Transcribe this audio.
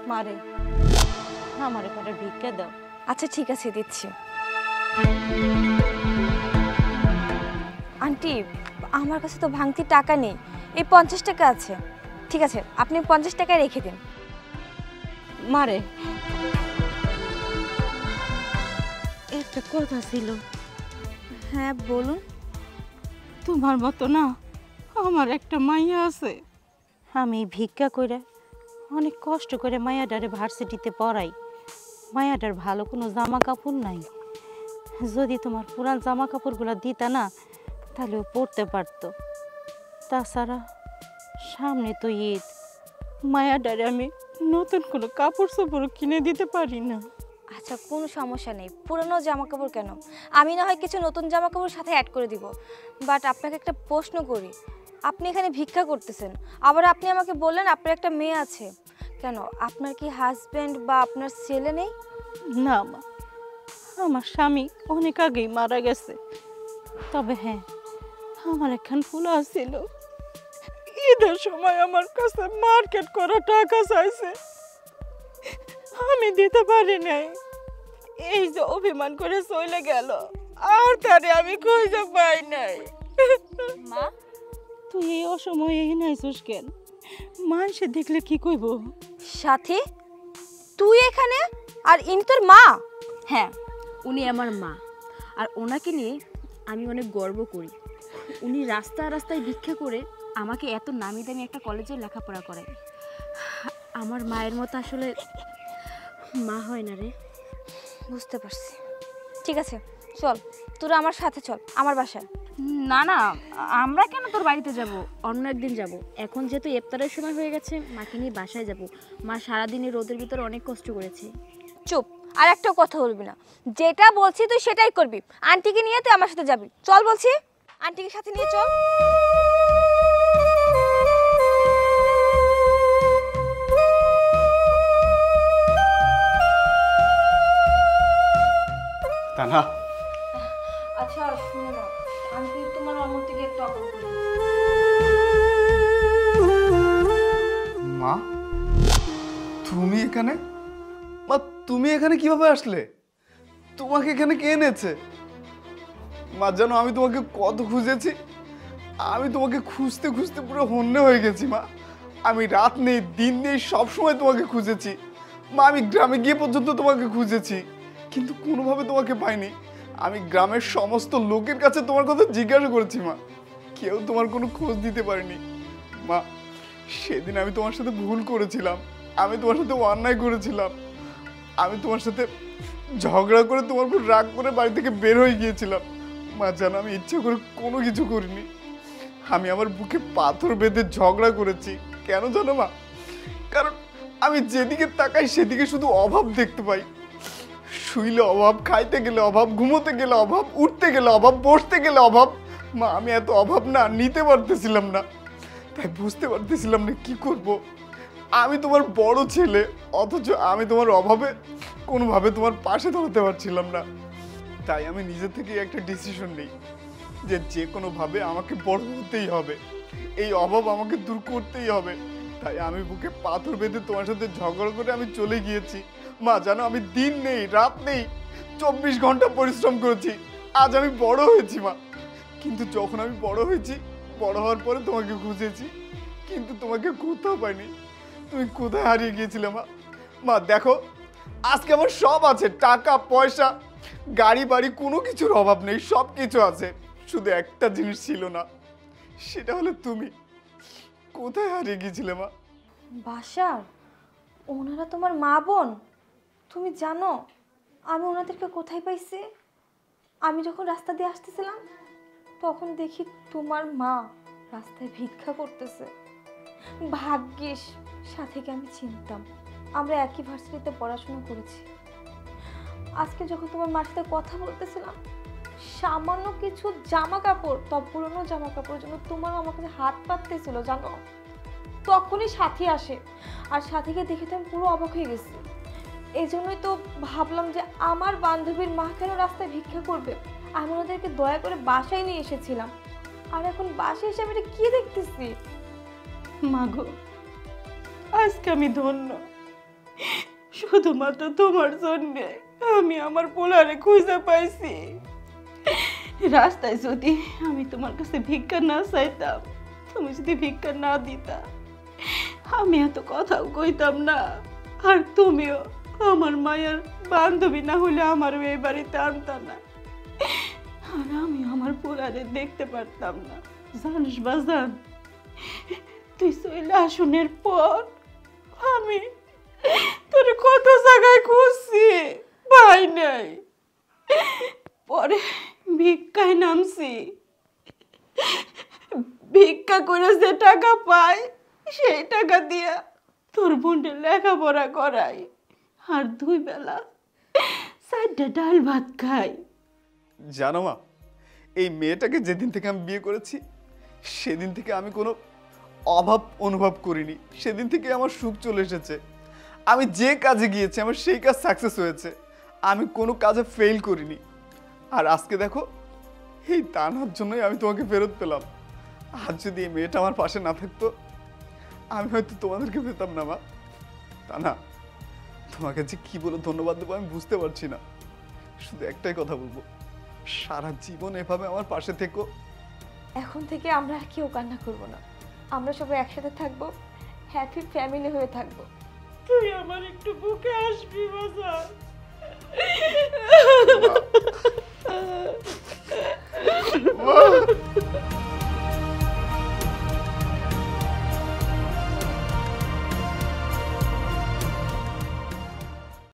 মারে আমার করে ভিক্ষা দাও। আচ্ছা ঠিক আছে, দিচ্ছি। আন্টি, আমার কাছে তো ভাঙতি টাকা নেই, এই 50 টাকা আছে। ঠিক আছে, আপনি 50 টাকায় রেখে দিন। মারে একটা কথা ছিল। হ্যাঁ বলুন। তোমার মতো না আমার একটা মাইয়া আছে, আমি ভিক্ষা করে অনেক কষ্ট করে মায়াডারে ভার্সিটিতে পড়াই। মায়াডার ভালো কোনো জামা কাপড় নাই, যদি তোমার পুরান জামা কাপড়গুলো দিতা না তাহলে ও পড়তে পারতো। তাছাড়া সামনে তো ঈদ, মায়াডারে আমি নতুন কোনো কাপড় চোপড় কিনে দিতে পারি না। আচ্ছা কোনো সমস্যা নেই, পুরনো জামা কাপড় কেন, আমি না হয় কিছু নতুন জামা কাপড় সাথে অ্যাড করে দিব। বাট আপনাকে একটা প্রশ্ন করি, আপনি এখানে ভিক্ষা করতেছেন, আবার আপনি আমাকে বললেন আপনার একটা মেয়ে আছে, কেন আপনার কি হাজব্যান্ড বা আপনার ছেলে নেই? না মা, আমার স্বামী অনেক আগেই মারা গেছে। তবে হ্যাঁ, আমার একখান ফুলা ছিল, ঈদের সময় আমার কাছে মার্কেট করা টাকা চাইছে, আমি দিতে পারি নাই। এই যে অভিমান করে চলে গেল, আর তারে আমি খুঁজে পাই নাই। মা, তুই এই অসময়ে নাইছিস কেন? মানুষে দেখলে কি কইব? সাথী তুই এখানে, আর ইনি তোর মা? হ্যাঁ, উনি আমার মা, আর ওনাকে নিয়ে আমি অনেক গর্ব করি। উনি রাস্তায় রাস্তায় ভিক্ষা করে আমাকে এত নামি দামি একটা কলেজে লেখাপড়া করায়। আমার মায়ের মতো আসলে মা হয় না রে। বুঝতে পারছি, ঠিক আছে চল, তোরা আমার সাথে চল আমার বাসায়। না না, আমরা কেন তোর বাড়িতে যাব, অন্য একদিন যাব। এখন যেহেতু ইফতারের সময় হয়ে গেছে, মাকে নিয়ে বাসায় যাব। মা সারাদিনে রোদের ভিতরে অনেক কষ্ট করেছে। চুপ, আর একটা কথা বলবি না, যেটা বলছি তুই সেটাই করবি। আন্টিকে নিয়ে তুই আমার সাথে যাবি, চল বলছি, আন্টিকে সাথে নিয়ে চল। তানা, আচ্ছা শুনো না, আন্টি তোমার আমার থেকে একটু অপর করি। মা তুমি এখানে? মা তুমি এখানে কিভাবে আসলে? তোমাকে এখানে কে এনেছে? মা জানো আমি তোমাকে কত খুঁজেছি, আমি তোমাকে খুঁজতে খুঁজতে পুরো হন্যে হয়ে গেছি মা। আমি রাত নেই দিন নেই সব সময় তোমাকে খুঁজেছি মা। আমি গ্রামে গিয়ে পর্যন্ত তোমাকে খুঁজেছি, কিন্তু কোনোভাবে তোমাকে পাইনি। আমি গ্রামের সমস্ত লোকের কাছে তোমার কথা জিজ্ঞাসা করেছি মা, কেউ তোমার কোনো খোঁজ দিতে পারেনি মা। সেদিন আমি তোমার সাথে ভুল করেছিলাম, আমি তোমার সাথে অন্যায় করেছিলাম। আমি তোমার সাথে ঝগড়া করে তোমার উপর রাগ করে বাড়ি থেকে বের হয়ে গিয়েছিলাম মা। জানো আমি ইচ্ছে করে কোনো কিছু করিনি, আমি আমার বুকে পাথর বেঁধে ঝগড়া করেছি। কেন জানো মা? কারণ আমি যেদিকে তাকাই সেদিকে শুধু অভাব দেখতে পাই। শুইলে অভাব, খাইতে গেলে অভাব, ঘুমোতে গেলে অভাব, উঠতে গেলে অভাব, বসতে গেলে অভাব। মা আমি এত অভাব না নিতে পারতেছিলাম না, তাই বুঝতে পারতেছিলাম না কি করব। আমি তোমার বড় ছেলে, অথচ আমি তোমার অভাবে কোনোভাবে তোমার পাশে দাঁড়াতে পারছিলাম না। তাই আমি নিজে থেকে একটা ডিসিশন নিই যে যে কোনোভাবে আমাকে বড় হতেই হবে, এই অভাব আমাকে দূর করতেই হবে। তাই আমি বুকে পাথর বেঁধে তোমার সাথে ঝগড়া করে আমি চলে গিয়েছি মা। জানো আমি দিন নেই রাত নেই 24 ঘন্টা পরিশ্রম করেছি, আজ আমি বড় হয়েছি মা। কিন্তু যখন আমি বড় হয়েছি, বড় হওয়ার পরে তোমাকে খুঁজেছি, কিন্তু তোমাকে কোথাও পাইনি। তুমি কোথায় হারিয়ে গিয়েছিলে মা? মা দেখো আজকে আমার সব আছে, টাকা পয়সা গাড়ি বাড়ি, কোনো কিছুর অভাব নেই, সব কিছু আছে। শুধু একটা জিনিস ছিল না, সেটা হলো তুমি। কোথায় হারিয়ে গিয়েছিলে মা? বাসার ওনারা তোমার মা বোন? তুমি জানো আমি ওনাদেরকে কোথায় পাইছি? আমি যখন রাস্তা দিয়ে আসতেছিলাম তখন দেখি তোমার মা রাস্তায় ভিক্ষা করতেছে। ভাগ্যিস সাথীকে আমি চিনতাম, আমরা একই ভার্সিটিতে পড়াশোনা করেছি। আজকে যখন তোমার মার সাথে কথা বলতেছিলাম, সামান্য কিছু জামা কাপড়, তব পুরনো জামা কাপড়ের জন্য তোমার আমার কাছে হাত পাততেছিল জানো। তখনই সাথী আসে, আর সাথীকে দেখে তো আমি পুরো অবাক হয়ে গেছি। এই জন্যই তো ভাবলাম যে আমার বান্ধবীর মা কেন রাস্তায় ভিক্ষা করবে। আমি ওনাদেরকে দয়া করে বাসায় নিয়ে এসেছিলাম, আর এখন বাসায় এসে আমি এটা কি দেখতেছি। মাগো আজকে আমি ধন্য, শুধুমাত্র তোমার জন্য আমি আমার পোলারে খুঁজে পাইছি। রাস্তায় যদি আমি তোমার কাছে ভিক্ষা না চাইতাম, তুমি যদি ভিক্ষা না দিতা, আমি এত কথাও কইতাম না। আর তুমিও আমার মায়ের বান্ধবী না হলে আমার এই বাড়িতে আনতা না। আর আমি আমার পোলারে দেখতে পারতাম না। জানিস বাজান, তুই চলে আসনের পর আমি তোর কত জায়গায় খুঁজছি, পাই নাই। পরে ভিক্ষায় নামছি, ভিক্ষা করে যে টাকা পাই সেই টাকা দিয়া তোর বোনের লেখাপড়া করাই, আর 2 বেলা 4টা ডাল ভাত খাই। জানো মা, এই মেয়েটাকে যেদিন থেকে আমি বিয়ে করেছি সেদিন থেকে আমি কোনো অভাব অনুভব করিনি। সেদিন থেকে আমার সুখ চলে এসেছে। আমি যে কাজে গিয়েছি আমার সেই কাজ সাকসেস হয়েছে। আমি কোনো কাজে ফেল করিনি। আর আজকে দেখো, এই তানার জন্যই আমি তোমাকে ফেরত পেলাম। আর যদি এই মেয়েটা আমার পাশে না থাকতো, আমি হয়তো তোমাদেরকে পেতাম না মা। তানা, তোমাকে যে কি বলে ধন্যবাদ দেবো আমি বুঝতে পারছি না। শুধু একটাই কথা বলবো, সারা জীবন এভাবে আমার পাশে থেকো। এখন থেকে আমরা আর কেউ কান্না করবো না, আমরা সবাই একসাথে থাকবো, হ্যাপি ফ্যামিলি হয়ে থাকবো। তুই আমার একটু বুকে আসবি বাজার।